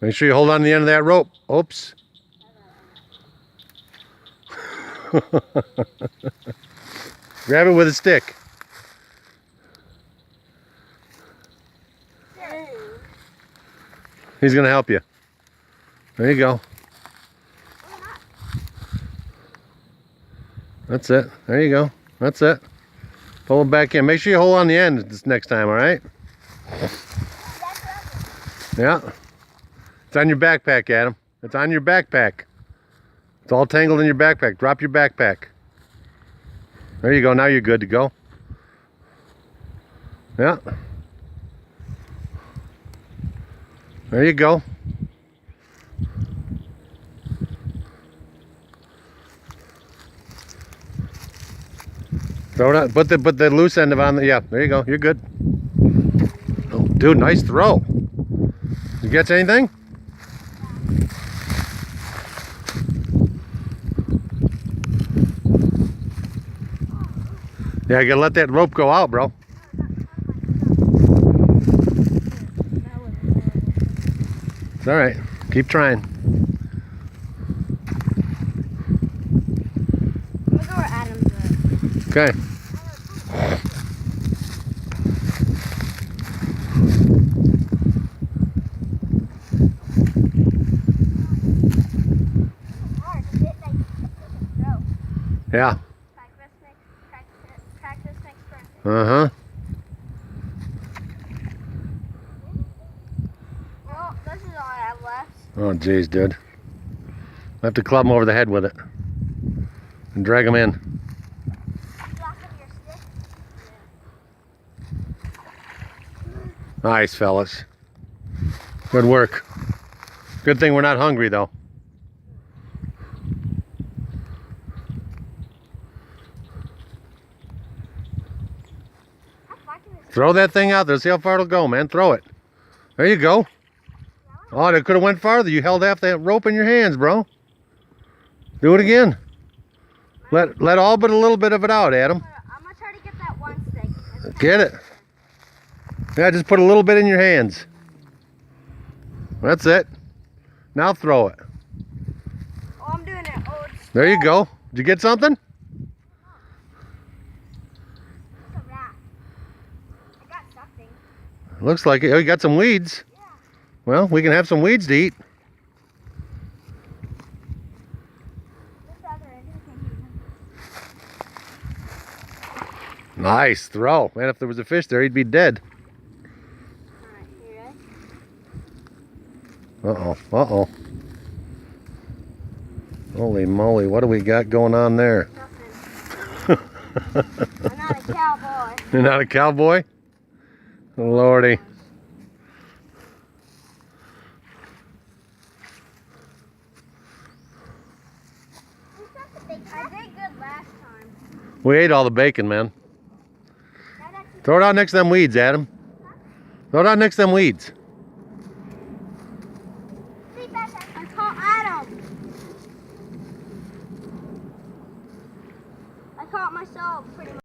Make sure you hold on to the end of that rope. Oops. Grab it with a stick. He's going to help you. There you go. That's it. There you go. That's it. Pull it back in. Make sure you hold on the end this next time, all right? Yeah. It's on your backpack, Adam. It's on your backpack. It's all tangled in your backpack. Drop your backpack. There you go. Now you're good to go. Yeah. There you go. Throw it out. Put the loose end of on the, yeah, there you go. You're good. Oh, dude, nice throw. Did you catch anything? Yeah, you gotta let that rope go out, bro. It's all right. Keep trying. I'm gonna go where Adam's at. Okay. Yeah. Practice makes perfect. Uh-huh. Well, this is all I have left. Oh, jeez, dude. I have to club him over the head with it. And drag him in. Block of your stick? Nice, fellas. Good work. Good thing we're not hungry, though. Throw that thing out there. See how far it'll go, man. Throw it. There you go. Oh, it could have went farther. You held half that rope in your hands, bro. Do it again. Let all but a little bit of it out, Adam. I'm gonna try to get that one stick. Get it. Yeah, just put a little bit in your hands. That's it. Now throw it. Oh, I'm doing it. Oh, it's There you go. Did you get something? a rat. I got something. Looks like it. Oh, you got some weeds. Yeah. Well, we can have some weeds to eat. This other end is Nice throw. Man, if there was a fish there, he'd be dead. Alright, you ready? Uh-oh. Uh-oh. Holy moly, what do we got going on there? Nothing. I'm not a cowboy. You're not a cowboy? Lordy. I did good last time. We ate all the bacon, man. Throw it out next to them weeds, Adam. Throw it out next to them weeds. I caught Adam. I caught myself pretty much.